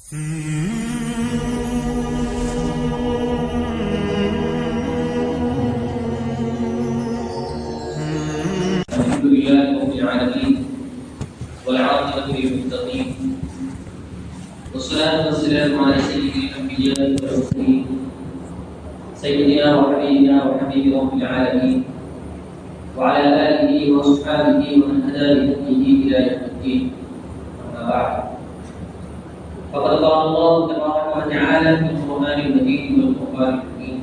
الحمد لله رب العالمين والعاقبة للمتقين والصلاة والسلام على سيد الأنبياء والمرسلين سيدنا وحبيبنا وحبيب رب العالمين وعلى آله وأصحابه ومن هدى بهديه إلى يوم الدين. أما بعد، فقد قال الله تبارك وتعالى في القرآن المجيد والفرقان الحكيم: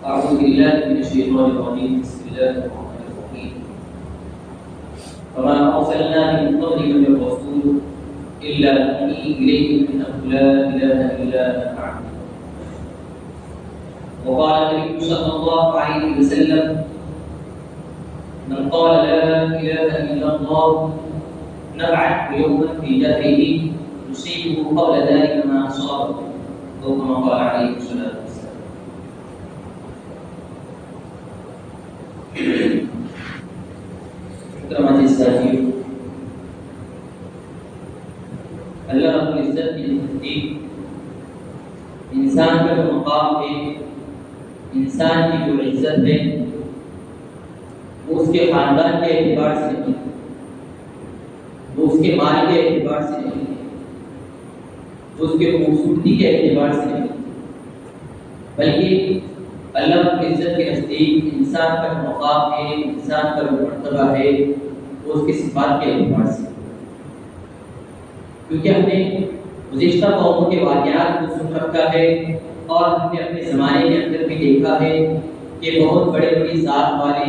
أعوذ بالله من الشيطان الرجيم، بسم الله الرحمن الرحيم. وما أرسلنا من قبلك من رسول إلا نوحي إليه أنه لا إله إلا أنا فاعبدون. وقال النبي صلى الله عليه وسلم: من قال لا إله إلا الله نبعث يوما في دهره يصيبه قبل ذلك ما أصابه، أو كما قال عليه الصلاة والسلام. اللہ رب العزت کی نزدیک انسان کا جو مقام ہے، انسان کی جو عزت ہے، وہ اس کے خاندان کے اعتبار سے نہیں، وہ اس کے مال کے اعتبار سے نہیں، وہ اس کے خوبصورتی کے اعتبار سے نہیں، بلکہ اللہ رب العزت کے نزدیک انسان کا جو مقام ہے، انسان کا جو مرتبہ ہے، وہ اس کے صفات کے اعتبار سے. کیونکہ ہم نے گزشتہ قوموں کے واقعات کو سن رکھا ہے اور ہم نے اپنے زمانے کے اندر بھی دیکھا ہے کہ بہت بڑے بڑی ذات والے،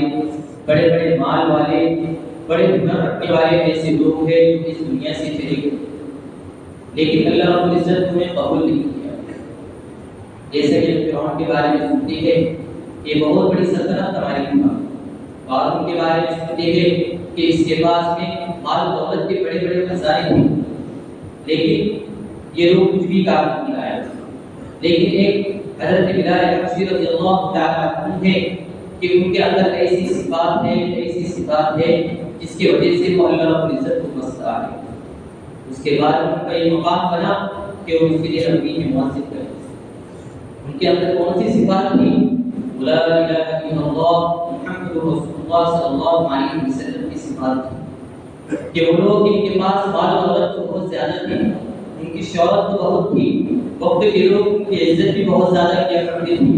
بڑے بڑے مال والے، بڑے ہنر رکھنے والے ایسے لوگ ہیں جو اس دنیا سے چلے گئے، لیکن اللہ رب العزت انہیں قبول نہیں کیا. جیسے کہ فرعون کے بارے میں سنتے ہیں کہ بہت بڑی سلطنت ہماری تھی، قارون کے بارے میں سنتے ہیں کہ اس کے پاس میں مال و دولت کے بڑے بڑے خزانے تھے، لیکن یہ لوگ کچھ بھی کام نہیں آیا. لیکن ایک حضرت بلال حبشی رضی اللہ تعالیٰ عنہ ہے کہ ان کے اندر ایسی صفات ہے جس کی وجہ سے وہ اللہ رب العزت کو پسند آئے. اس کے بعد ان کا یہ مقام بنا کہ وہ اس کے لیے نبی میں مؤذن کرے. ان کے اندر کون سی صفات تھی؟ لا الہ الا اللہ محمد رسول اللہ صلی اللہ علیہ وسلم کی صفات تھی کہ وہ لوگ ان کے پاس مال و دولت تو بہت زیادہ تھی، ان کی شہرت تو بہت تھی، وقت کے لوگ ان کی عزت بھی بہت زیادہ کیا کرتے تھے،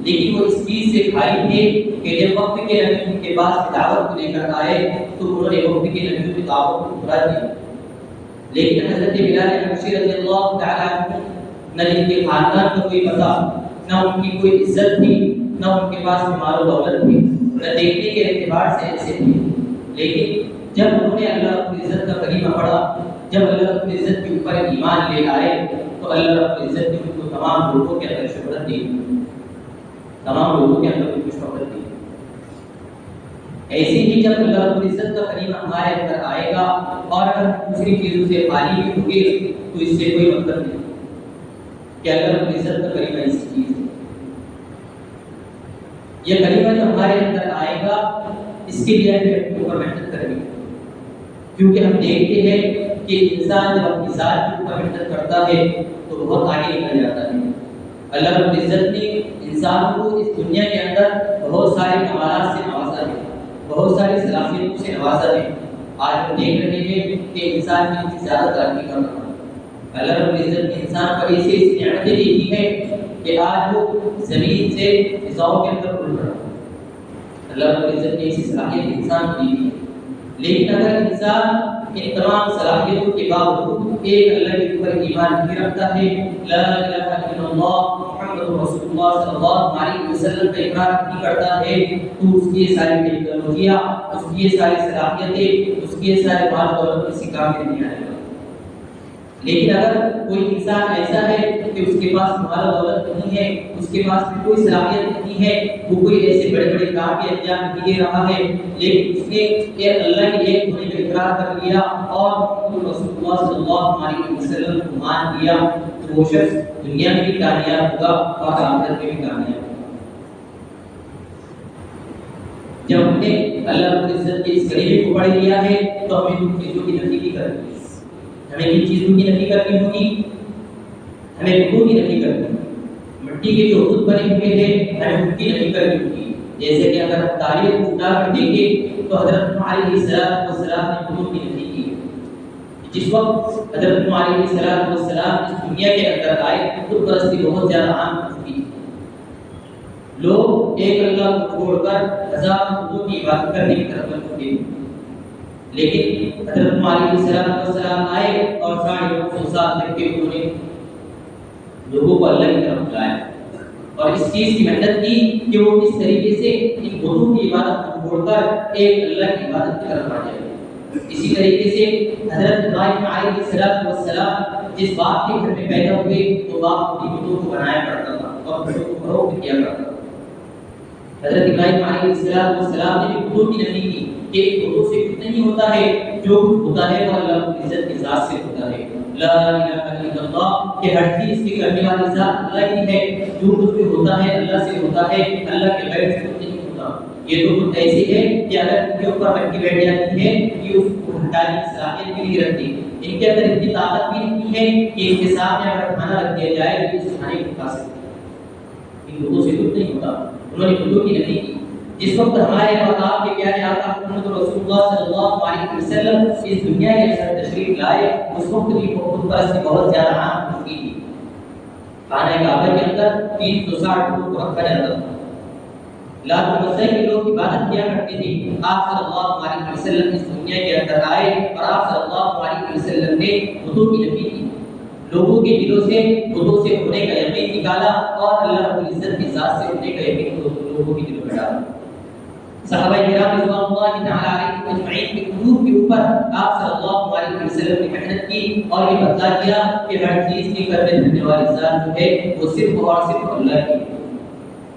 لیکن وہ اس چیز سے کھائی تھے کہ جب وقت کے نبی ان کے پاس دعوت کو لے کر آئے تو انہوں نے وقت کے نبی کی دعوت کو پورا کیا. لیکن حضرت بلال حبشی رضی اللہ تعالیٰ عنہ نہ ان کے خاندان کا کوئی پتہ، نہ ان کی کوئی عزت تھی، نہ ان کے پاس مال و دولت تھی، نہ دیکھنے کے اعتبار سے ایسے تھے. لیکن جب انہوں نے اللہ رب العزت کا کلمہ پڑھا، جب اللہ رب العزت کے اوپر ایمان لے آئے تو اللہ رب العزت نے ان کو تمام لوگوں کے اندر شہرت دی، تمام لوگوں کے اندر ان کو شہرت دی. ایسے ہی جب اللہ رب العزت کا کلمہ ہمارے اندر آئے گا اور اگر دوسری چیزوں سے خالی بھی ہوں گے تو اس سے کوئی مطلب نہیں کہ اللہ رب العزت کا کلمہ ایسی چیز ہے. یہ کلمہ جو ہمارے اندر آئے گا اس کے لیے ہمیں اوپر محنت کرنی ہے، کیونکہ ہم دیکھتے ہیں کہ انسان جب اپنی ذات کے اوپر محنت کرتا ہے تو بہت آگے نکل جاتا ہے. اللہ رب العزت نے انسان کو اس دنیا کے اندر بہت سارے کمالات سے نوازا ہے، بہت ساری صلاحیتوں سے نوازا ہے. آج ہم دیکھ رہے ہیں کہ انسان کی زیادہ ترقی کر رہا ہے. اللہ رب العزت نے انسان کو ایسی نعمتیں دی ہیں کہ آج وہ زمین سے فضاؤں کے اندر اڑ رہا ہے. اللہ رب العزت نے ایسی صلاحیت انسان کو دی ہے، لیکن اگر انسان ان تمام صلاحیتوں کے باوجود ایک اللہ کے اوپر ایمان نہیں رکھتا ہے، لا الہ الا اللہ محمد رسول اللہ صلی اللہ علیہ وسلم کا اقرار نہیں کرتا ہے، تو اس کی ساری ٹیکنالوجیاں، اس کی ساری صلاحیتیں، اس کی سارے مال و دولت کسی کام میں نہیں آئے گا. لیکن اگر کوئی انسان ایسا ہے کہ اس کے پاس مال و دولت نہیں ہے، اس کے پاس کوئی صلاحیت نہیں ہے، وہ کوئی ایسے بڑے بڑے کام بھی انجام نہیں دے رہا ہے، لیکن اس نے اللہ کے ایک ہونے کا اقرار کر لیا اور رسول اللہ صلی اللہ علیہ وسلم کو مان لیا، تو وہ شخص دنیا میں بھی کامیاب ہوگا اور آخرت میں بھی کامیاب ہوگا. جب ہم نے اللہ رب العزت کے اس کلمے کو پڑھ لیا ہے تو ہمیں ان چیزوں کی نفی نہیں کرنی ہے. ہمیں کن چیزوں کی نفی کرنی ہوگی؟ ہمیں بتوں کی نفی کرنی ہوگی. مٹی کے جو بت بنے ہوئے تھے ہمیں ان کی نفی کرنی ہوگی. جیسے کہ اگر ہم تاریخ کو اٹھا کر دیکھیں تو حضرت نوح علیہ السلام نے بتوں کی نفی کی. جس وقت حضرت نوح علیہ السلام اس دنیا کے اندر آئے بت پرستی بہت زیادہ عام ہو چکی تھی. لوگ ایک اللہ کو چھوڑ کر ہزاروں بتوں کی عبادت کرنے کی طرف بڑھ چکے. لیکن حضرت نوح علیہ السلام آئے اور 950 سال تک کے انہوں نے لوگوں کو اللہ کی طرف بلایا اور اس چیز کی محنت کی کہ وہ اس طریقے سے ان بتوں کی عبادت کو چھوڑ کر ایک اللہ کی عبادت کی طرف آ جائے. اسی طریقے سے حضرت ابراہیم علیہ السلام جس باپ کے گھر میں پیدا ہوئے وہ باپ اپنی بتوں کو بنایا کرتا تھا اور بتوں کو فروخت کیا کرتا تھا. حضرت ابراہیم علیہ السلام نے بھی بتوں کی نفی کی کہ بتوں سے کچھ نہیں ہوتا ہے, جو کچھ ہوتا ہے وہ اللہ کی عزت کی ذات سے ہوتا ہے. لا الہ الا اللہ کہ ہر چیز کی کرنے والی ذات اللہ کی ہے. جو کچھ بھی ہوتا ہے اللہ سے ہوتا ہے, اللہ کے غیر سے کچھ نہیں ہوتا. یہ تو کچھ ایسی ہے کہ اگر ان کے اوپر مٹی بیٹھ جاتی ہے یہ اس کو ہٹانے کی صلاحیت بھی نہیں رکھتی. ان کے اندر اتنی طاقت بھی نہیں ہے کہ ان کے سامنے اگر کھانا رکھ دیا جائے تو اس کھانے کو کھا سکتے. ان لوگوں سے کچھ نہیں ہوتا. انہوں نے بتوں کی نفی کی. جس وقت ہمارے اور آپ کے پیارے آقا محمد رسول اللہ صلی اللہ علیہ وسلم اس دنیا کے اندر تشریف لائے اس وقت بھی بت پرستی بہت زیادہ عام ہو چکی تھی. خانہ کعبہ کے اندر 360 بتوں کو رکھا جاتا تھا. لات و عزا کے لوگ عبادت کیا کرتے تھے. آپ صلی اللہ علیہ وسلم اس دنیا کے اندر آئے اور آپ صلی اللہ علیہ وسلم نے بتوں کی نفی کی. لوگوں کے دلوں سے بتوں سے ہونے کا یقین نکالا اور اللہ رب العزت کی ذات سے ہونے کا یقین لوگوں کے دلوں میں ڈالا. صحابہ کرام رضوان اللہ تعالی علیہم اجمعین کے قلوب کے اوپر آپ صلی اللہ علیہ وسلم نے محنت کی اور یہ بتا دیا کہ ہر چیز کی کرنے دھرنے والی ذات جو ہے وہ صرف اور صرف اللہ کی ہے.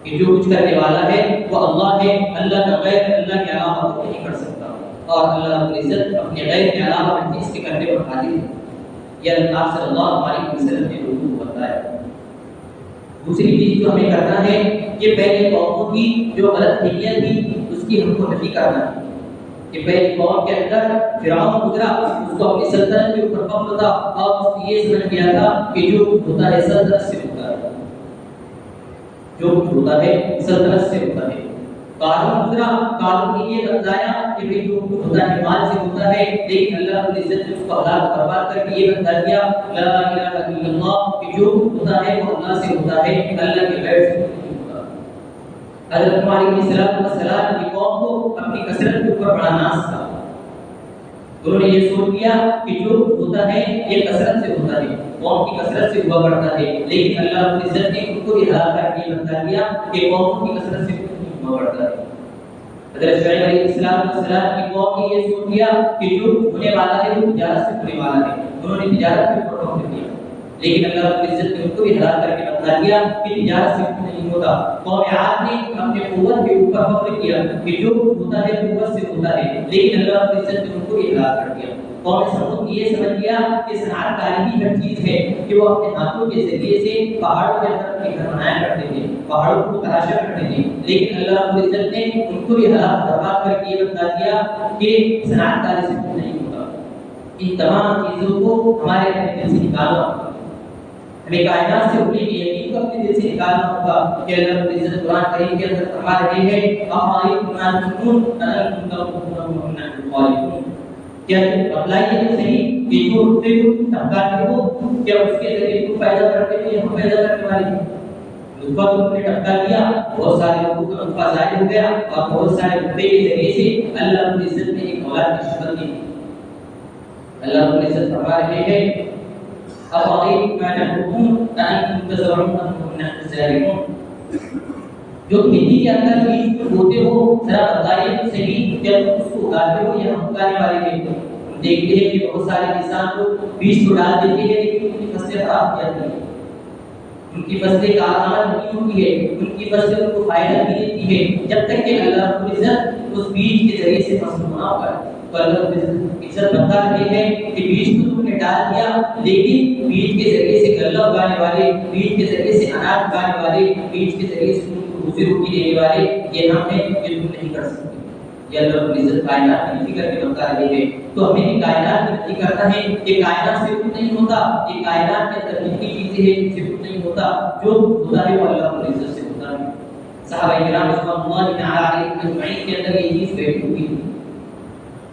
کہ جو کچھ کرنے والا ہے وہ اللہ ہے. اللہ کا غیر اللہ کے علاوہ کوئی نہیں کر سکتا اور اللہ رب العزت اپنے غیر کے علاوہ ہر چیز کے کرنے پر قادر ہے. یہ آپ صلی اللہ علیہ وسلم نے لوگوں کو بتایا. دوسری چیز جو ہمیں کرنا ہے کہ پہلے قوموں کی جو غلط فہمیاں تھی اس کی ہم کو نفی کرنا ہے. کہ پہلے قوم کے اندر فرعون گزرا, اس کو اپنی سلطنت کے اوپر فخر تھا اور اس نے یہ سمجھ لیا تھا کہ جو کچھ ہوتا ہے سلطنت سے ہوتا ہے. جو کچھ ہوتا ہے سلطنت سے ہوتا ہے. قارون گزرا, قارون نے یہ بتایا کہ بھئی جو کچھ ہوتا ہے مال سے ہوتا ہے, لیکن اللہ رب العزت نے اس کو ہلاک برباد کر کے یہ بتا دیا لا الہ الا اللہ کہ جو کچھ ہوتا ہے وہ اللہ سے ہوتا ہے, اللہ کے غیر سے نہیں ہوتا. حضرت نوح علیہ السلام کی قوم کو اپنی کثرت کے اوپر بڑا ناز تھا. انہوں نے یہ سوچ لیا کہ جو کچھ ہوتا ہے یہ کثرت سے ہوتا ہے, قوم کی کثرت سے ہوا کرتا ہے. لیکن اللہ رب العزت نے ان کو بھی ہلاک کر کے بتا دیا کہ قوم کی کثرت سے ہوا کرتا ہے. حضرت شعیب علیہ السلام کی قوم نے یہ سوچ لیا کہ جو ہونے والا ہے وہ تجارت سے ہونے والا ہے. انہوں نے تجارت کے اوپر روک دیا. لیکن اللہ رب العزت نے ان کو بھی ہلاک کر کے بتا دیا کہ تجارت سے کچھ نہیں ہوتا. قوم عاد نے اپنے قوت کے اوپر فخر کیا کہ جو ہوتا ہے قوت سے ہوتا ہے, لیکن اللہ رب العزت نے ان کو بھی ہلاک کر دیا. قوم سمود نے یہ سمجھ لیا کہ صنعت کاری ہی ہر چیز ہے کہ وہ اپنے ہاتھوں کے ذریعے سے پہاڑوں کے اندر اپنے گھر بنایا کرتے تھے, پہاڑوں کو تراشا کرتے تھے. لیکن اللہ رب العزت نے ان کو بھی ہلاک برباد کر کے یہ بتا دیا کہ صنعت کاری سے کچھ نہیں ہوتا. ان تمام چیزوں کو ہمارے اپنے دل سے نکالنا ہوگا. ہمیں کائنات سے ہونے کی یقین کو اپنے دل سے نکالنا ہوگا کہ اللہ رب العزت قرآن کریم کے اندر فرما رہے ہیں کیا اپلائیے تو صحیح کہ جو رتبے کو ٹپکاتے ہو کیا اس کے ذریعے کو پیدا کرتے ہو یا ہم پیدا کرنے والے ہیں. نطفہ کو نے ٹپکا دیا, بہت سارے لوگوں کا نطفہ ظاہر ہو گیا اور بہت سارے نطفے کے ذریعے سے اللہ رب العزت نے ایک اولاد کی شکل دی. اللہ رب العزت فرما رہے ہیں أَفَرَأَيْتُمْ مَا تَحْرُثُونَ أَأَنْتُمْ تَزْرَعُونَهُ أَمْ نَحْنُ الزَّارِعُونَ. جو کھیتی کے اندر بیج بوتے ہو ذرا بتائیے تو صحیح کیا تم اس کو اگاتے ہو یا ہم اگانے والے ہیں. دیکھتے ہیں کہ بہت سارے کسان لوگ بیج تو ڈال دیتے ہیں لیکن ان کی فصلیں خراب ہو جاتی ہیں, ان کی فصلیں کارآمد نہیں ہوتی ہے, ان کی فصلیں ان کو فائدہ نہیں دیتی ہے جب تک کہ اللہ رب العزت اس بیج کے ذریعے سے فصل بنا ہوگا. تو اللہ رب العزت بتا رہے ہیں کہ بیج تو تم نے ڈال دیا لیکن بیج کے ذریعے سے غلہ اگانے والے, بیج کے ذریعے سے اناج اگانے والے, بیج کے ذریعے سے تم کو روزی روٹی دینے والے یہ ہم ہیں, یہ تم نہیں کر سکتے. کہ اللہ رب العزت کائنات کی فکر میں بتا رہے ہیں، تو ہمیں بھی کائنات کی فکر کرنا ہے کہ کائنات سے کچھ نہیں ہوتا، یہ کائنات کے اندر جتنی چیزیں ہیں سے کچھ نہیں ہوتا، جو ہوتا ہے وہ اللہ رب العزت سے ہوتا ہے۔ صحابہ کرام رضوان اللہ تعالی علیہم اجمعین کے اندر یہ چیز بیٹھی ہوئی تھی۔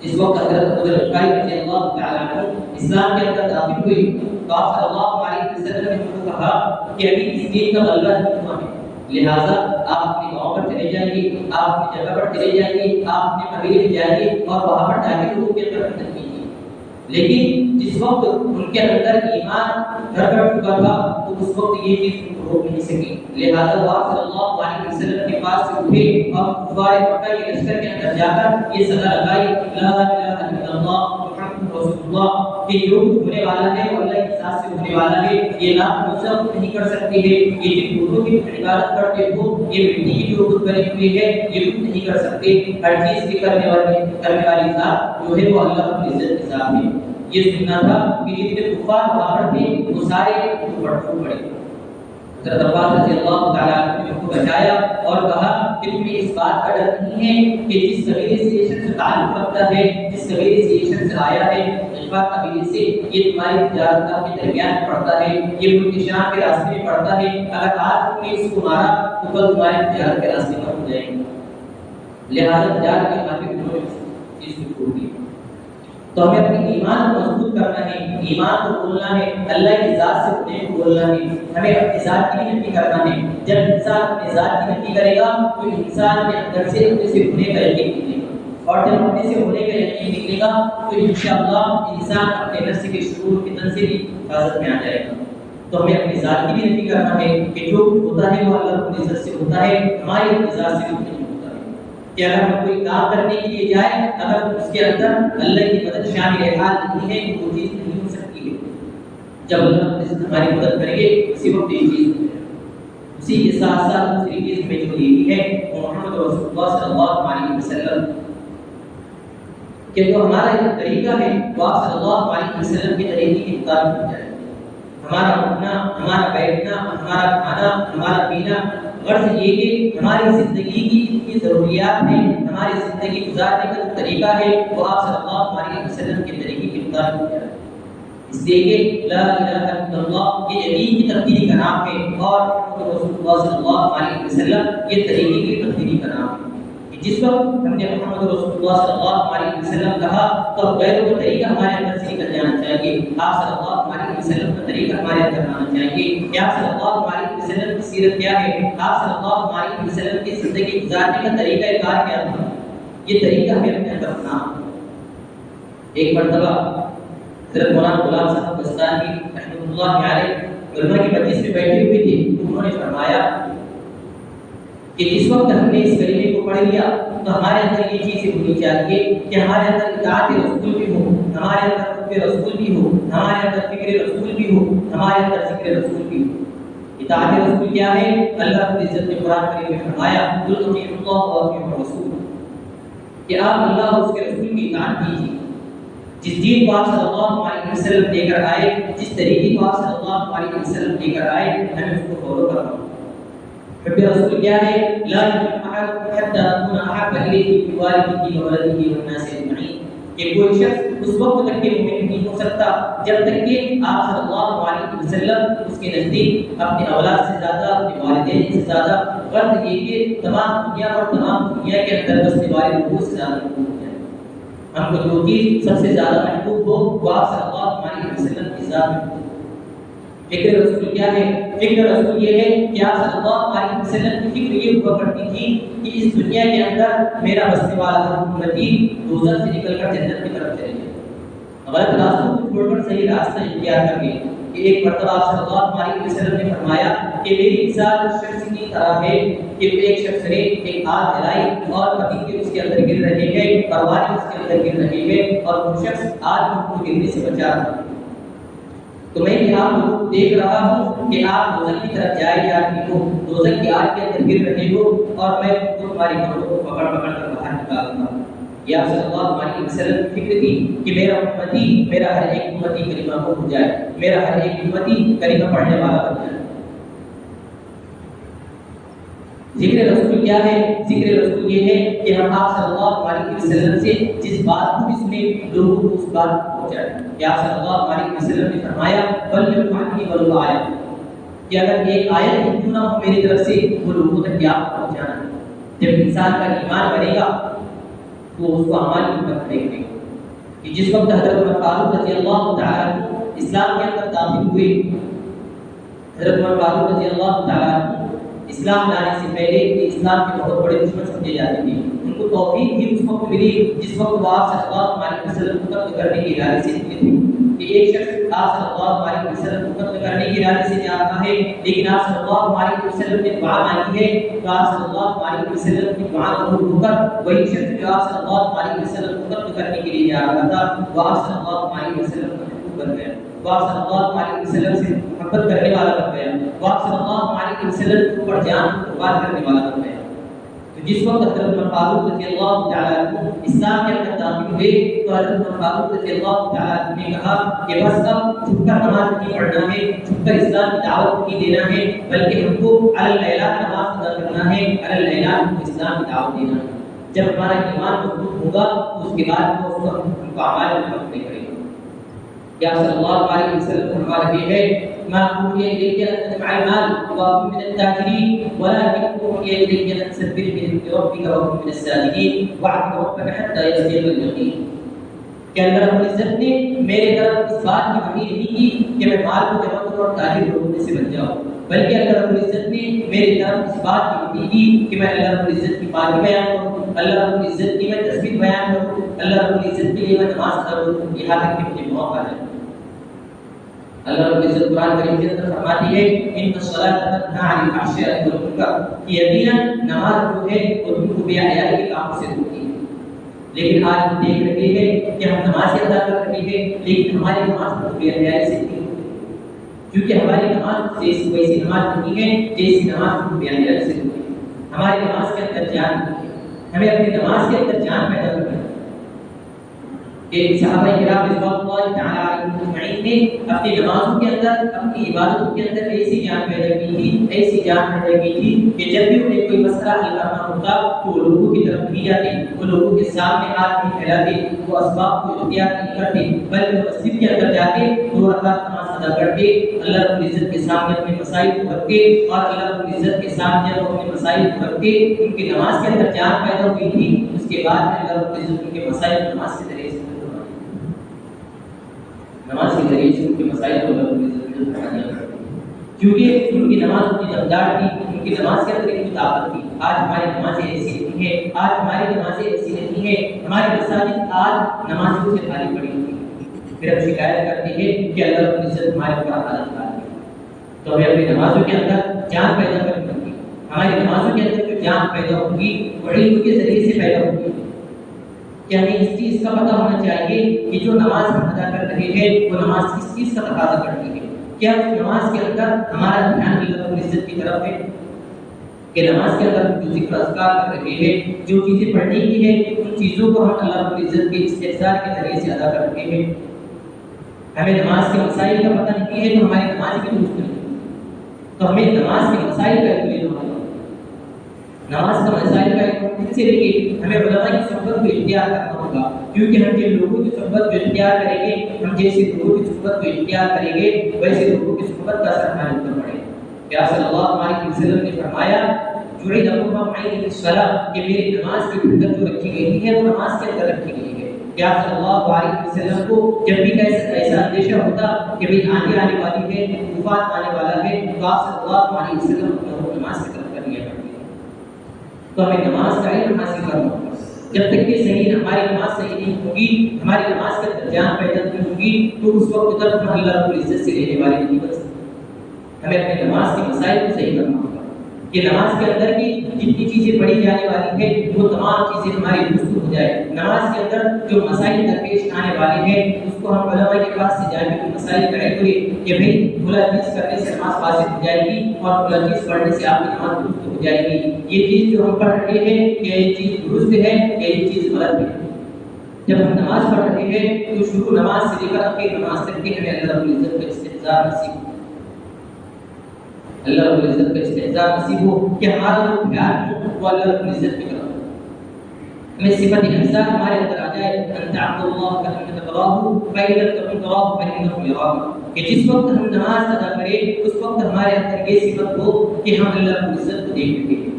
اس وقت حضرت ابو بکر رضی اللہ تعالی عنہ اسلام کے اندر داخل ہوئی تو آپ صلی اللہ علیہ وسلم نے ان کو کہا کہ ابھی اس دین کا غلبہ نہیں ہوا ہے، لہذا آپ اپنے گاؤں پر چلے جائیے، آپ اپنی جگہ پر چلے جائیے، آپ اپنے قبیلے میں جائیے اور وہاں پر جا کے لوگوں کے اندر فتنہ کیجیے۔ لیکن جس وقت ان کے اندر ایمان گھر کر چکا تھا تو اس وقت یہ چیز ان کو روک نہیں سکی، لہذا وہ صلی اللہ علیہ وسلم کے پاس سے اٹھے اور کفار مکہ کے لشکر کے اندر جا کر یہ صدا لگائی لا الہ الا اللہ محمد رسول اللہ، کہ جو کچھ ہونے والا ہے وہ اللہ کی ذات سے ہونے والا ہے، یہ لات عزا نہیں کر سکتی ہے، یہ جن بتوں کی عبادت کرتے ہو یہ مٹی کی جو بت بنی ہوئی ہے یہ کچھ نہیں کر سکتے، ہر چیز کی کرنے والی ذات جو ہے وہ اللہ رب العزت کی ذات ہے۔ یہ سننا تھا کہ جتنے کفار وہاں پر تھے وہ سارے پڑھو پڑے۔ حضرت عباس رضی اللہ تعالیٰ عنہ نے ان کو بچایا اور کہا کہ تمہیں اس بات کا ڈر نہیں ہے کہ جس قبیلے سے یہ شخص تعلق رکھتا ہے، جس قبیلے سے یہ شخص آیا ہے، غفار قبیلے سے، یہ تمہاری تجارت کے درمیان پڑتا ہے، یہ ملک شام کے راستے میں پڑتا ہے، اگر آج تم نے اس کو مارا تو کل تمہاری تجارت کے راستے پر ہو جائے گا، لہٰذا تجارت کے خاطر انہوں نے اس چیز کو چھوڑ دیا۔ تو ہمیں اپنے ایمان کو مضبوط کرنا ہے، ایمان کو بولنا ہے، اللہ کی ذات سے ہونے کو بولنا ہے، ہمیں اپنی ذات کی بھی نفی کرنا ہے۔ جب انسان اپنی ذات کی نفی کرے گا تو انسان کے اندر سے اپنے سے ہونے کا یقین نکلے گا، اور جب اپنے سے ہونے کا یقین نکلے گا تو انشاءاللہ انسان اپنے نفس کے شرور فتن سے بھی حفاظت میں آ جائے گا۔ تو ہمیں اپنی ذات کی بھی نفی کرنا ہے کہ جو کچھ ہوتا ہے وہ اللہ رب العزت سے ہوتا ہے، ہماری اپنی ذات سے کچھ نہیں ہوتا ہے کہ اگر ہم کوئی کام کرنے کے لیے جائیں اگر اس کے اندر اللہ کی مدد شامل حال نہیں ہے تو وہ چیز نہیں ہو سکتی ہے۔ جب اللہ ہماری مدد کرے گے اسی وقت یہ چیز ہو جائے۔ اسی کے ساتھ ساتھ دوسری چیز میں جو یہ ہے وہ محمد رسول اللہ صلی اللہ علیہ وسلم کہ جو ہمارا یہ طریقہ ہے وہ آپ صلی اللہ علیہ وسلم کے طریقے کے مطابق ہو جائے۔ ہمارا اٹھنا، ہمارا بیٹھنا، ہمارا کھانا، ہمارا پینا، غرض یہ کہ ہماری زندگی کی جتنی ضروریات ہیں، ہماری زندگی گزارنے کا جو طریقہ ہے وہ آپ صلی اللہ علیہ وسلم کے طریقے کے مطابق ہو جائے۔ اس لیے کہ لا الہ الا اللہ یہ یقین کی تبدیلی کا نام ہے اور محمد رسول اللہ صلی اللہ علیہ وسلم یہ طریقے کی تبدیلی کا نام ہے۔ جس وقت ہم نے محمد رسول اللہ صلی اللہ علیہ وسلم کہا تو غیروں کا طریقہ ہمارے اندر سے نکل جانا چاہیے، آپ صلی اللہ علیہ وسلم کا طریقہ ہمارے اندر آنا چاہیے کہ آپ صلی اللہ علیہ وسلم کی سیرت کیا ہے، آپ صلی اللہ علیہ وسلم کی زندگی گزارنے کا طریقہ کار کیا تھا، یہ طریقہ ہمیں اپنے اندر اپنا۔ ایک مرتبہ حضرت مولانا غلام صاحب بستانی رحمۃ اللہ علیہ علماء کی مجلس میں بیٹھے ہوئے تھے، انہوں نے فرمایا کہ جس وقت ہم نے اس کلمے کو پڑھ لیا تو ہمارے اندر یہ چیزیں ہونی چاہیے کہ ہمارے اندر اطاعت رسول بھی ہو، ہمارے اندر حب رسول بھی ہو، ہمارے اندر فکر رسول بھی ہو، ہمارے اندر ذکر رسول بھی ہو۔ اطاعت رسول کیا ہے؟ اللہ رب العزت نے قرآن کریم میں فرمایا قل اطیعوا اللہ واطیعوا الرسول، کہ آپ اللہ اور اس کے رسول کی اطاعت کیجیے۔ جس دین کو آپ صلی اللہ علیہ وسلم لے کر آئے، جس طریقے کو آپ صلی اللہ علیہ وسلم لے کر آئے، ہمیں اس کو فالو کرنا ہوگا۔ حب رسول کیا ہے؟ لا يؤمن احدكم حتى اكون احب اليه من والده وولده والناس اجمعين، کہ کوئی شخص اس وقت تک کے مومن نہیں ہو سکتا جب تک کہ آپ صلی اللہ علیہ وسلم اس کے نزدیک اپنے اولاد سے زیادہ، اپنے والدین سے زیادہ، غرض یہ کہ تمام دنیا اور تمام دنیا کے اندر بسنے والے لوگوں سے زیادہ محبوب ہے۔ ہم کو جو چیز سب سے زیادہ محبوب ہو وہ آپ صلی اللہ علیہ وسلم کی ذات محبوب۔ فکر رسول کیا ہے؟ فکر رسول یہ ہے کہ آپ صلی اللہ علیہ وسلم کی فکر یہ ہوا کرتی تھی کہ اس دنیا کے اندر میرا بسنے والا امتی دوزخ سے نکل کر جنت کی طرف چلے جائے، غلط راستوں کو چھوڑ کر صحیح راستہ اختیار کر لے۔ کہ ایک مرتبہ آپ صلی اللہ علیہ وسلم نے فرمایا کہ میری مثال اس شخص کی طرح ہے کہ ایک شخص نے ایک آگ جلائی اور پتنگے اس کے اندر گر رہے ہیں، پروانے اس کے اندر گر رہے ہیں اور وہ شخص آگ کو گرنے سے بچا رہا ہے۔ تو میں بھی آپ لوگوں کو دیکھ رہا ہوں کہ آپ دوزخ کی طرف جائے جا رہے ہو، دوزخ کی آگ کے اندر گر رہے ہو اور میں تمہاری کمروں کو پکڑ پکڑ کر باہر نکالوں گا۔ یہ آپ صلی اللہ علیہ وسلم کی فکر تھی کہ میرا امتی، میرا ہر ایک امتی کلمہ کو ہو جائے، میرا ہر ایک امتی کلمہ پڑھنے والا بن جائے۔ ذکر رسول کیا ہے؟ ذکر رسول یہ ہے کہ ہم آپ صلی اللہ علیہ وسلم سے جس بات کو بھی سنیں لوگوں کو اس بات کو پہنچائیں. کہ آپ صلی اللہ علیہ وسلم نے فرمایا بلغ عنی ولو آیہ، کہ اگر ایک آیت بھی کیوں نہ ہو میری طرف سے وہ لوگوں تک کیا پہنچانا ہے. جب انسان کا ایمان بنے گا تو اس کو اعمال کی طرف دیکھیں گے. کہ جس وقت حضرت عمر فاروق رضی اللہ تعالیٰ عنہ اسلام کے اندر داخل ہوئے، حضرت عمر فاروق رضی اللہ تعالیٰ عنہ اسلام لانے سے پہلے اسلام کے بہت بڑے دشمن سمجھے جاتے تھے. ان کو توفیق بھی اس وقت ملی جس وقت وہ آپ صلی اللہ علیہ وسلم کو قتل کرنے کے ارادے سے نکلے تھے. کہ ایک شخص آپ صلی اللہ علیہ وسلم کو قتل کرنے کے ارادے سے جا رہا ہے، لیکن آپ صلی اللہ علیہ وسلم نے دعا مانگی ہے تو آپ صلی اللہ علیہ وسلم کی دعا قبول ہو کر وہی شخص جو آپ صلی اللہ علیہ وسلم کو قتل کرنے کے لیے جا رہا تھا وہ آپ صلی اللہ علیہ وسلم کا محبوب بن گیا. وہ آپ صلی اللہ علیہ وسلم سے محبت کرنے والا بن گیا. وہ آپ صلی اللہ علیہ وسلم کے اوپر جان قربان کرنے والا بن گیا. تو جس وقت حضرت عمر فاروق رضی اللہ تعالیٰ عنہ اسلام کے اندر داخل ہوئے تو حضرت عمر فاروق رضی اللہ تعالیٰ عنہ نے کہا کہ بس اب چھپ کر نماز نہیں پڑھنا ہے، چھپ کر اسلام کی دعوت نہیں دینا ہے، بلکہ ہم کو علی الاعلان نماز ادا کرنا ہے، علی الاعلان کو اسلام کی دعوت دینا ہے. جب ہمارا ایمان مضبوط ہوگا تو اس کے بعد وہ ہم کو اعمال میں فرق نہیں کرے گا. یا صلی اللہ علیہ وسلم فرما رہے ہیں ما اوحي اليك ان تجمع المال وكن من التاجرين ولكن اوحي اليك ان تسبح بحمد ربك وكن من الساجدين واعبد ربك حتى يأتيك اليقين. کہ اللہ رب العزت نے میرے طرف اس بات کی وحی نہیں کی کہ میں مال کو جمع کروں اور تاجر ہونے سے بچ جاؤں، بلکہ اللہ رب العزت نے میری طرف اس بات کی وحی کی کہ میں اللہ رب العزت کی بات بیان کروں، اللہ رب العزت کی میں تسبیح بیان کروں، اللہ رب العزت کے لیے میں نماز پڑھوں، یہاں تک کہ مجھے موت آ جائے. اللہ رب العزت قرآن کریم کے اندر فرماتی ہے ان الصلاۃ تنہی عن الفحشاء والمنکر، کہ یقیناً نماز جو ہے وہ تم کو بے حیائی کے کاموں سے روکتی ہے. لیکن آج ہم دیکھ رہے ہیں کہ ہم نماز ادا کر رہے ہیں لیکن ہماری نماز کو بے حیائی سے نہیں روکتی، کیونکہ ہماری نماز ویسی نماز نہیں ہے جیسی نماز کو بے حیائی سے روکتی ہے. ہماری نماز کے اندر جان نہیں ہے، ہمیں اپنی نماز کے اندر جان پیدا کرنا ہے. کہ صحابہ کرام رضوان اللہ تعالی علیہم اجمعین نے اپنی نمازوں کے اندر، اپنی عبادتوں کے اندر ایسی جان پیدا کی تھی، ایسی جان پیدا کی تھی کہ جب بھی انہیں کوئی مسئلہ حل کرنا ہوتا تو وہ لوگوں کی طرف نہیں جاتے، وہ لوگوں کے سامنے ہاتھ نہیں پھیلاتے، وہ اسباب کو اختیار نہیں کرتے، بلکہ وہ مسجد کے اندر جا کے 2 رکعت نماز ادا کر کے اللہ رب العزت کے سامنے اپنے مسائل کو رکھ کے اور اللہ رب العزت کے سامنے جب اپنے مسائل کو رکھ کے ان کی نماز کے اندر جان پیدا ہوئی تھی، اس کے بعد اللہ رب العزت ان کے مسائل نماز کے ذریعے سے نماز کے ذریعے سے ان کے مسائل کو اللہ رب العزت نے حل کیا، کیونکہ ان کی نماز ان کی دمدار تھی، ان کی نماز کے اندر ان کی طاقت تھی. آج ہماری نمازیں ایسی نہیں ہیں، آج ہماری نمازیں ایسی نہیں ہیں، ہماری مساجد آج نمازوں سے خالی پڑی ہوئی ہیں. پھر ہم شکایت کرتے ہیں کہ اللہ رب العزت ہمارے اوپر حالت کار ہے. تو ہمیں اپنی نمازوں کے اندر جان پیدا کرنی ہوگی. ہماری نمازوں کے اندر جو جان پیدا ہوگی وہ علم کے ذریعے سے پیدا ہوگی. کہ ہمیں اس چیز کا پتہ ہونا چاہیے کہ جو نماز ہم ادا کر رہے ہیں وہ نماز کس چیز کا تقاضا کرتی ہے. کیا اس نماز کے اندر ہمارا دھیان اللہ رب العزت کی طرف ہے؟ کہ نماز کے اندر جو ذکر اذکار کر رہے ہیں، جو چیزیں پڑھنے کی ہے، ان چیزوں کو ہم اللہ رب العزت کے استحضار کے ذریعے سے ادا کر رہے ہیں. ہمیں نماز کے مسائل کا پتہ نہیں ہے تو ہماری نماز کی درست نہیں. تو ہمیں نماز کے مسائل کا علم ہونا، نماز کا مسائل کا علم سے لے کے ہمیں علماء کی صحبت کو اختیار کرنا ہوگا، کیونکہ ہم جن لوگوں کی صحبت کو اختیار کریں گے، ہم جیسے لوگوں کی صحبت کو اختیار کریں گے ویسے لوگوں کی صحبت کا اثر ہمارے اوپر پڑے گا. کیا صلی اللہ علیہ وسلم نے فرمایا جعل قرۃ عینی فی الصلاۃ، کہ میری نماز کی حدت جو رکھی گئی ہے وہ نماز کے اندر رکھی گئی ہے. کیا صلی اللہ علیہ وسلم کو جب بھی ایسا اندیشہ ہوتا کہ بھئی آنے والی ہے، وفات آنے والا ہے، تو آپ صلی اللہ علیہ وسلم کو نماز کی طرف کر لیا کرتے. تو ہمیں نماز کا علم حاصل کرنا ہوگا. جب تک کہ صحیح ہماری نماز صحیح نہیں ہوگی، ہماری نماز کے اندر جان پیدا نہیں ہوگی، تو اس وقت تک ہم اللہ رب العزت سے لینے والے نہیں بن سکتے. ہمیں اپنے نماز کے مسائل کو صحیح کرنا ہوگا. کہ نماز کے اندر کی جتنی چیزیں پڑھی جانے والی ہیں وہ تمام چیزیں ہماری درست ہو جائے. نماز کے اندر جو مسائل درپیش آنے والے ہیں اس کو ہم علماء کے پاس سے جا کے مسائل کا علم کریں کہ بھئی کھلا چیز کرنے سے نماز فاسد ہو جائے گی اور کھلا چیز پڑھنے سے آپ کی نماز درست ہو جائے گی. یہ چیز جو ہم پڑھ رہے ہیں کہ یہ چیز درست ہے کہ یہ چیز غلط ہے. جب ہم نماز پڑھ رہے ہیں تو شروع نماز سے لے کر آخر نماز تک کے ہمیں اللہ رب العزت کا استحضار نصیب ہو. اللہ رب العزت کا استحضاء نصیب ہو کہ ہمارا جو خیال ہو وہ اللہ رب العزت کی طرف ہمیں صفت احسان ہمارے اندر آ جائے ان تعبد اللہ کانک تراہ فإن لم تكن تراہ فإنه يراک کہ جس وقت ہم نماز ادا کریں اس وقت ہمارے اندر یہ صفت ہو کہ ہم اللہ رب العزت کو دیکھ رہے ہیں،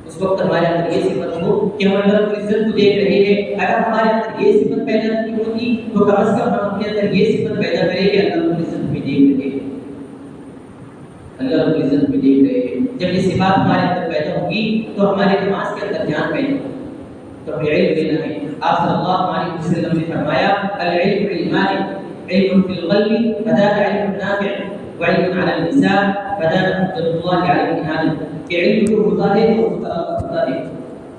اس وقت ہمارے اندر یہ صفت ہو کہ ہم اللہ رب العزت کو دیکھ رہے ہیں۔ اگر ہمارے اندر یہ صفت پیدا نہیں ہوتی تو کم از کم ہم اپنے اندر یہ صفت پیدا کریں کہ اللہ رب العزت بھی دیکھ رہے ہیں، اللہ رب العزت بھی دیکھ رہے ہیں۔ جب یہ صفات ہمارے اندر پیدا ہوگی تو ہمارے نماز کے اندر دھیان پیدا ہوگا، تو ہمیں علم لینا ہے۔ آپ صلی اللہ علیہ وسلم نے فرمایا العلم علمان، علم فی القلب فذاک علم نافع وعلم علی اللسان فذاک حجۃ اللہ علی ابن آدم، کہ علم جو ہوتا ہے وہ ہوتا ہے،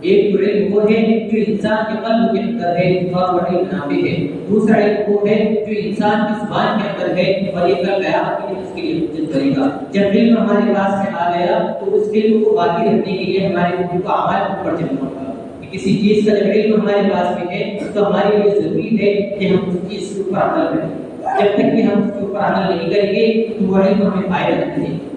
ایک تو علم وہ ہے جو انسان کے قلب کے اندر ہے اور وہ علم نافع ہے، دوسرا علم وہ ہے جو انسان کی زبان کے اندر ہے اور یہ کل قیامت کے دن اس کے لیے حجت کرے گا۔ جب علم ہمارے پاس میں آ گیا تو اس علم کو باقی رکھنے کے لیے ہمارے روح کا عمل اوپر چلنا ہوگا۔ کسی چیز کا جب علم ہمارے پاس میں ہے تو ہمارے لیے ضروری ہے کہ ہم اس چیز کے اوپر عمل کریں، جب تک کہ ہم اس کے اوپر عمل نہیں کریں گے تو وہ علم ہمیں فائدہ نہیں دے گا۔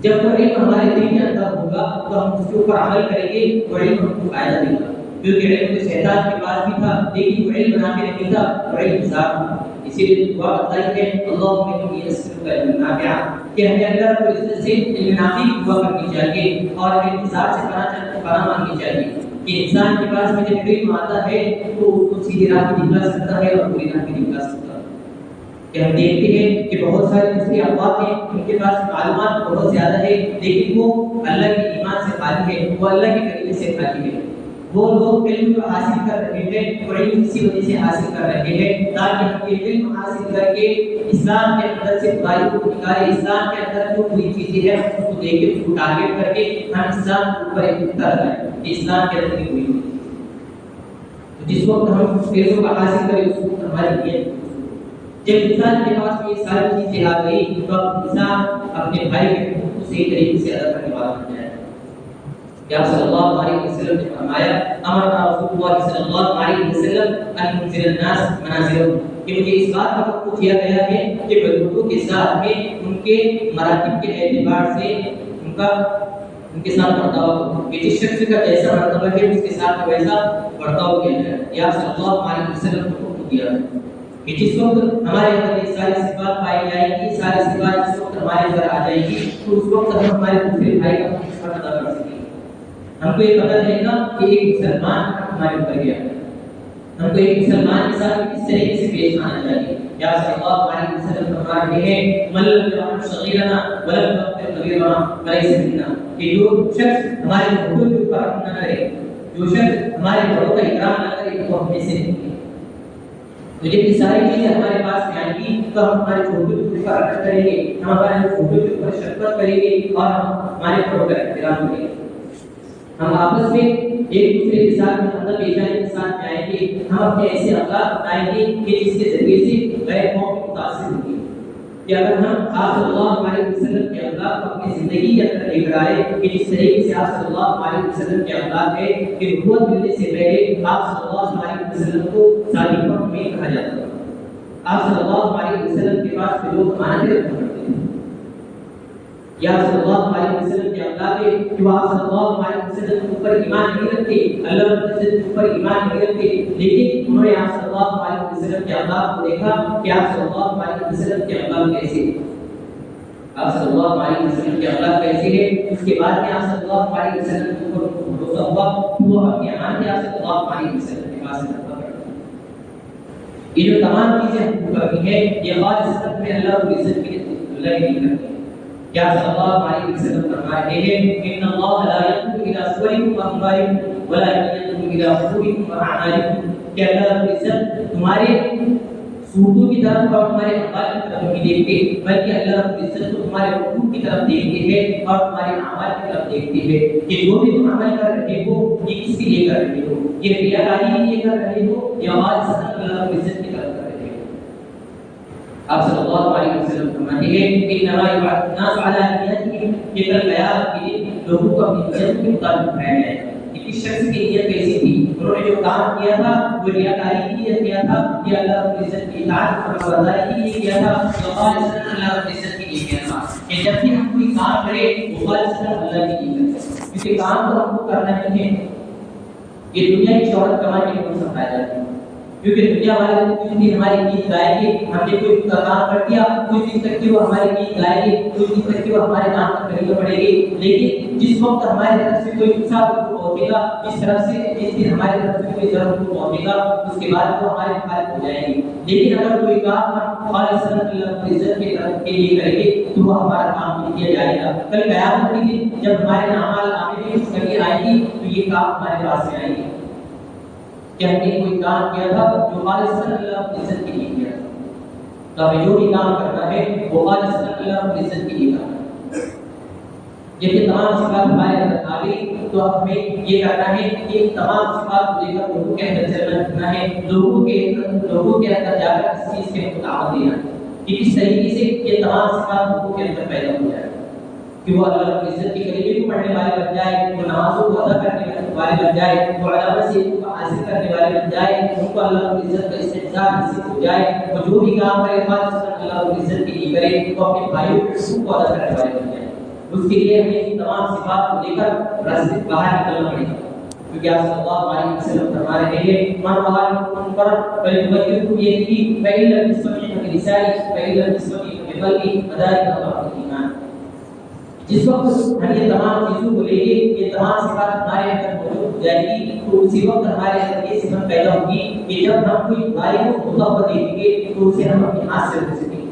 جب وہ علم ہمارے دل کے اندر ہوگا تو ہم اس کے اوپر عمل کریں گے، وہ علم ہم کو فائدہ دے گا، کیونکہ علم تو شیطان کے پاس بھی تھا لیکن وہ علم نافع نہیں تھا، وہ علم حساب تھا۔ اسی لیے دعا بتائی ہے اللہم انی اسألک علما نافعا، کہ ہمیں اللہ رب العزت سے علم نافع کی دعا کرنی چاہیے اور علم حساب سے پناہ مانگنی چاہیے کہ انسان کے پاس میں جب علم آتا ہے تو اس کو سیدھی راہ پہ نکلا سکتا ہے اور بری راہ پہ نکلا سکتا ہے۔ کہ ہم دیکھتے ہیں کہ بہت سارے دوسرے افراد ہیں ان کے پاس معلومات بہت زیادہ ہے لیکن وہ اللہ کے ایمان سے خالی ہے، وہ اللہ کے کلمے سے خالی ہے۔ وہ لوگ علم کو حاصل کر رہے ہیں اور علم اسی وجہ سے حاصل کر رہے ہیں تاکہ ہم یہ علم حاصل کر کے اسلام کے اندر سے برائی کو نکالے، اسلام کے اندر جو بری چیزیں ہیں اس کو دیکھ کے اس کو ٹارگیٹ کر کے ہم اسلام کے اوپر ایک اتر جائیں کہ اسلام کے اندر ہوئی ہوئی۔ تو جس وقت ہم اس علم کو حاصل کریں اس وقت ہماری نیت، جب انسان کے پاس یہ ساری چیزیں آ گئی تو اب انسان اپنے بھائی کے حقوق کو صحیح طریقے سے ادا کرنے والا بن جائے۔ کہ آپ صلی اللہ علیہ وسلم نے فرمایا امرنا رسول اللہ صلی اللہ علیہ وسلم ان منزل الناس منازلهم، کہ مجھے اس بات کا حکم دیا گیا ہے کہ بزرگوں کے ساتھ میں ان کے مراتب کے اعتبار سے ان کے ساتھ برتاؤ کرو، کہ جس شخص کا جیسا مرتبہ ہے اس کے ساتھ ویسا برتاؤ کیا جائے۔ یہ آپ صلی اللہ علیہ وسلم نے حکم دیا ہے کہ جس وقت ہمارے اندر یہ ساری صفات پائی جائے گی، ساری صفات جس وقت ہمارے اندر آ جائے گی تو اس وقت ہم ہمارے دوسرے بھائی کا حق ادا کر سکیں گے۔ ہم کو یہ پتہ چلے گا کہ ایک مسلمان ہمارے اوپر گیا، ہم کو ایک مسلمان کے ساتھ کس طریقے سے پیش آنا چاہیے۔ یا صلی اللہ علیہ وسلم فرما رہے ہیں من لم يرحم صغیرنا ولم يغفر کبیرنا فلیس منا، کہ جو شخص ہمارے بڑوں کے اوپر رحم نہ کرے، جو شخص ہمارے بڑوں کا اکرام نہ کرے وہ ہم میں سے نہیں۔ تو جب یہ ساری چیزیں ہمارے پاس میں آئیں گی تو ہم ہمارے چھوٹوں کے اوپر رحم کریں گے، ہم ہمارے چھوٹوں کے اوپر شفقت کریں گے اور ہم ہمارے بڑوں کا احترام کریں گے۔ ہم آپس میں ایک دوسرے کے ساتھ مطلب پیشانی کے ساتھ آئیں گے، ہم اپنے ایسے اخلاق بتائیں گے کہ جس کے ذریعے سے غیر قوم متاثر ہوگی۔ کہ اگر ہم آپ صلی اللہ علیہ وسلم کے اخلاق کو اپنی زندگی کے اندر لے کر آئے کہ جس طریقے سے آپ صلی اللہ علیہ وسلم کے اخلاق ہے کہ نبوت ملنے سے پہلے آپ صلی اللہ علیہ وسلم کو صادق میں کہا جاتا تھا۔ آپ صلی اللہ علیہ وسلم کے پاس کے لوگ امانتیں رکھا کرتے تھے۔ یا صلی اللہ علیہ وسلم کے اخلاق ہے کہ آپ صلی اللہ علیہ وسلم کے اوپر ایمان نہیں رکھتے، اللہ کے اوپر ایمان نہیں رکھتے، لیکن انہوں نے آپ صلی اللہ علیہ وسلم کے اخلاق کو دیکھا کہ آپ صلی اللہ علیہ وسلم کے اخلاق کیسے ہیں، آپ صلی اللہ علیہ وسلم کے اخلاق کیسے ہیں۔ اس کے بعد میں آپ صلی اللہ علیہ وسلم کے اوپر بھروسہ ہوا کہ وہ اپنی امانتیں آپ صلی اللہ علیہ وسلم کے پاس رکھا کرتے ہیں۔ یہ جو تمام چیزیں ہم کو کرنی ہے یہ خالص میں اللہ کی عزت کے لیے اللہ ہی نہیں کرتے۔ کیا صلی اللہ علیہ وسلم فرما رہے ہیں ان اللہ لا ينظر الى صوركم واموالكم ولكن ينظر الى قلوبكم واعمالكم، کہ اللہ رب العزت تمہارے صورتوں کی طرف اور تمہارے اعمال کی طرف نہیں دیکھتے بلکہ اللہ رب العزت تو تمہارے قلوب کی طرف دیکھتے ہیں اور تمہارے اعمال کی طرف دیکھتے ہیں کہ جو بھی تم عمل کر رہے ہو یہ کس کے لیے کر رہے ہو، یہ ریاکاری کے لیے کر رہے ہو یا خالص اللہ رب العزت کی طرف کر رہے ہو۔ آپ صلی اللہ علیہ وسلم فرماتے ہیں انما یبعث الناس علی نیتہم، کہ کل قیامت کے دن لوگوں کو اپنی نیت کے مطابق اٹھایا جائے گا کہ کس شخص کی نیت کیسی تھی، انہوں نے جو کام کیا تھا وہ ریاکاری کے لیے کیا تھا کہ اللہ رب العزت کی اطاعت اور برداری کے لیے کیا تھا، جو خالص اللہ رب العزت کے لیے کیا تھا کہ جب بھی ہم کوئی کام کریں وہ خالص اللہ کے لیے کریں، کیونکہ کام تو ہم کو کرنا ہی ہے، یہ دنیا کی شہرت کمانے کے لیے سمجھا جاتا ہے، کیونکہ دنیا والے کچھ دن ہماری گیت گائیں گے، ہم نے کوئی کام کر دیا کچھ دن تک کہ وہ ہمارے گیت گائیں گے، کچھ دن تک کہ وہ ہمارے نام پر کریے پڑے گی، لیکن جس وقت ہمارے طرف سے کوئی نقصان پہنچے گا، جس طرف سے جس دن ہمارے طرف سے کوئی ضرورت پہنچے گا، اس کے بعد وہ ہمارے مخالف ہو جائیں گے، لیکن اگر کوئی کام ہم خالص اللہ کی عزت کے طرف کے لیے کریں گے تو وہ ہمارا کام بھی کیا جائے گا، کل قیامت کے دن جب ہمارے اعمال نامے میں کمی آئے گی تو یہ کام ہمارے پاس میں آئیں گے کہ ہم نے کوئی کام کیا تھا جو خالص اللہ کی عزت کے لیے کیا تھا، تو ہمیں جو بھی کام کرنا ہے وہ خالص اللہ کی عزت کے لیے کرنا ہے، جب یہ تمام صفات ہمارے اندر آ گئی تو اب ہمیں یہ کرنا ہے کہ تمام صفات کو لے کر لوگوں کے اندر چلنا پھرنا ہے، لوگوں کے اندر جا کر اس چیز کے دعوت دینا ہے کہ کس طریقے سے یہ تمام صفات لوگوں کے اندر پیدا ہو جائے کہ وہ اللہ کی عزت کے کلمے کو پڑھنے والے بن جائے، وہ نمازوں کو ادا کرنے والے بن جائے، وہ علامت سے حاصل کرنے والے بن جائے، ان کو اللہ کی عزت کا استحصال نصیب ہو جائے، وہ جو بھی کام کرے خالص اللہ کی عزت کے لیے کرے، وہ اپنے بھائیوں کے حقوق کو ادا کرنے والے بن جائے، اس کے لیے ہمیں ان تمام صفات کو لے کر راستے باہر نکلنا پڑے گا، کیونکہ آپ صلی اللہ علیہ وسلم فرما رہے ہیں من رأى منکرا فلیغیرہ بیدہ فإن لم یستطع فبلسانہ فإن لم یستطع فبقلبہ وذلک اضعف الایمان، جس وقت ہم یہ تمام چیزوں کو لیں گے، یہ تمام صفات ہمارے اندر موجود ہو جائے گی تو اسی وقت ہمارے اندر یہ صفت پیدا ہوگی کہ جب ہم کوئی برائی کو ہوتا ہوا دیکھیں گے تو اسے ہم اپنے ہاتھ سے روک سکیں گے،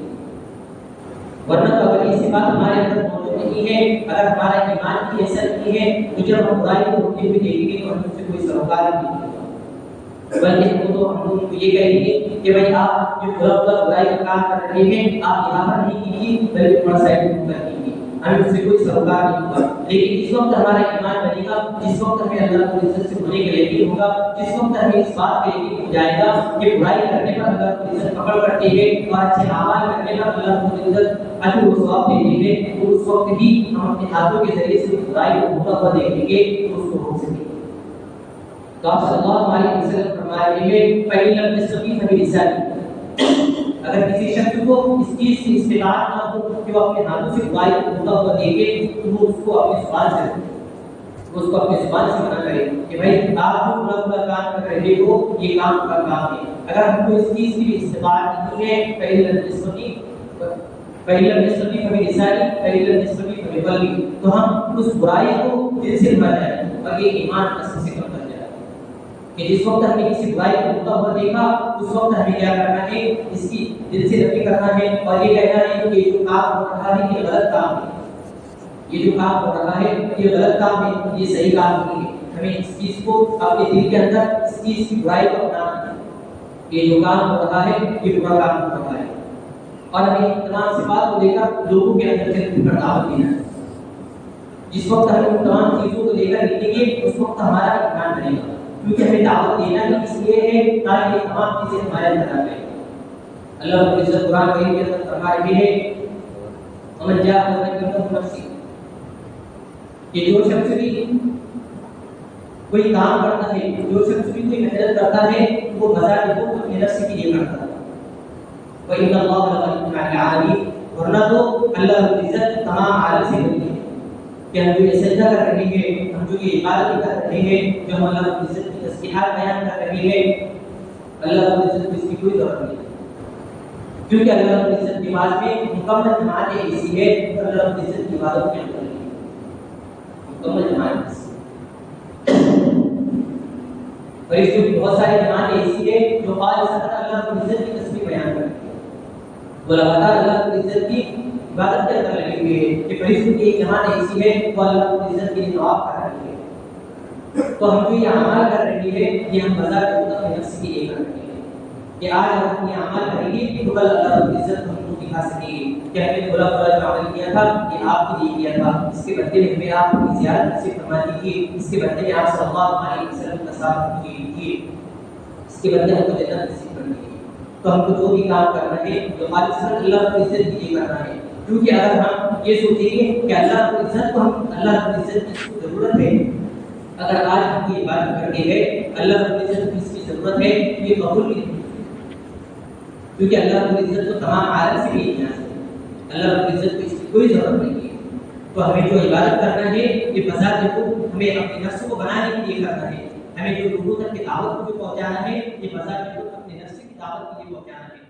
ورنہ تو اگر یہ صفات ہمارے اندر موجود نہیں ہے، اگر ہمارا ایمان کی اثر نہیں ہے تو جب ہم برائی کو ہوتے ہوئے دیکھیں گے تو ہم اس سے کوئی سروکار نہیں ہوگا، بلکہ ہم ان کو یہ کہیں گے کہ بھائی آپ جو برائی کا کام کر رہے ہیں آپ یہاں پر نہیں کیجیے بلکہ تھوڑا سائڈ پر کیجیے، ہمیں اس سے کوئی سروکار نہیں ہوگا، لیکن جس وقت ہمارا ایمان بنے گا، جس وقت ہمیں اللہ کی عزت سے ہونے کا یقین ہوگا، جس وقت ہمیں اس بات کا یقین ہو جائے گا کہ برائی کرنے پر اللہ کی عزت پکڑ کرتی ہے اور اچھے اعمال کرنے پر اللہ کی عزت اجر و ثواب دیتی ہے، تو اس وقت ہی ہم اپنے ہاتھوں کے ذریعے سے برائی کو ہوتا ہوا دیکھیں گے تو اس کو روک سکیں گے، تو آپ صلی اللہ علیہ وسلم فرما رہے ہیں فإن لم يستطع فبلسانہ، اگر کسی شخص کو اس چیز کی استطاعت نہ ہو کہ وہ اپنے ہاتھوں سے برائی کو ہوتا ہوا دیکھے تو وہ اس کو اپنی زبان سے منع کرے کہ بھائی آپ جو برا کام کر رہے ہو یہ کام کا کام ہے، اگر ہم کو اس چیز کی بھی استطاعت نہیں ہے فإن لم يستطع فبلسانہ فإن لم يستطع فبقلبہ، تو ہم اس برائی کو دل سے مر جائیں اور یہ ایمان اصل سے کم کر جائے کہ جس وقت ہم نے کسی برائی کو ہوتا ہوا دیکھا اس وقت ہمیں کیا کرنا ہے، اس کی دل سے نفی کرنا ہے اور یہ کہنا ہے کہ جو کام ہو رہا ہے یہ غلط کام ہے، یہ جو کام ہو رہا ہے یہ غلط کام ہے، یہ صحیح کام نہیں ہے، ہمیں اس چیز کو اپنے دل کے اندر اس چیز کی برائی کو اپنانا ہے، یہ جو کام ہو رہا ہے یہ برا کام ہو رہا ہے، اور ہمیں تمام صفات کو لے کر لوگوں کے اندر سے دعوت دینا ہے، جس وقت ہم ان تمام چیزوں کو لے کر نکلیں گے اس وقت ہمارا ایمان بنے گا، کیونکہ ہمیں دعوت دینا ہی اس لیے ہے تاکہ یہ تمام چیزیں ہمارے اندر آ جائیں، اللہ رب العزت قرآن کریم کے اندر فرما رہے ہیں ومن جاهد فإنما نفسه، کہ جو شخص بھی کوئی کام کرتا ہے، جو شخص بھی کوئی محنت کرتا ہے وہ بذات خود اپنے نفس کے لیے کرتا ہے، وَإِنَّ اللَّهَ لَغَنِيٌّ عَنِ الْعَالَمِينَ، ورنہ تو اللہ رب العزت تمام عالم سے غنی ہے کہ ہم جو یہ سجدہ کر رہے ہیں، ہم جو یہ عبادت کر رہے ہیں، جو ہم اللہ رب العزت کی تسبیحات بیان کر رہے ہیں، اللہ رب العزت کو اس کی کوئی ضرورت نہیں ہے، کیونکہ اللہ رب العزت کے پاس میں مکمل جماعت ایسی ہے جو اللہ رب العزت کی عبادت کے اندر ہے، مکمل جماعت ایسی، اور اس میں بہت ساری جماعتیں ایسی ہے جو خالص اللہ رب العزت کی تسبیح بیان کرتی ہے، وہ لگاتار اللہ رب العزت کی عبادت کے اندر لگے ہوئے ہیں کہ فرشتوں کی ایک جماعت ایسی ہے وہ اللہ رب العزت کے لیے طواف کر رہی ہے، تو ہم جو یہ اعمال کر رہی ہے یہ ہم بذات خود اپنے نفس کے لیے کر رہے ہیں کہ آج ہم یہ اعمال کریں گے تو کل اللہ رب العزت ہم کو دکھا سکے گی کہ ہم نے بڑا جو عمل کیا تھا یہ آپ کے لیے کیا تھا، اس کے بدلے میں ہمیں آپ کی زیارت نصیب فرما دیجیے، اس کے بدلے میں آپ صلی اللہ علیہ وسلم کا ساتھ دیجیے، اس کے بدلے ہم کو جنت نصیب کر دیجیے، تو ہم کو جو بھی کام کرنا ہے تو خالص اللہ رب العزت کے لیے کرنا ہے، کیونکہ اگر ہم یہ سوچیں گے کہ اللہ رب العزت کو ہم اللہ رب العزت کی ضرورت ہے اگر آج ہم کی عبادت کر کے گئے اللہ رب العزت کو اس کی ضرورت ہے یہ قبول نہیں، کیونکہ اللہ رب العزت کو تمام عالم سے بھی نیاز ہے، اللہ رب العزت کو اس کی کوئی ضرورت نہیں ہے۔ تو ہمیں جو عبادت کرنا ہے یہ بذات خود ہمیں اپنے نفس کو بنانے کے لیے کرنا ہے، ہمیں جو لوگوں تک کی دعوت کو جو پہنچانا ہے یہ بذات خود اپنے نفس کی دعوت کے لیے پہنچانا ہے۔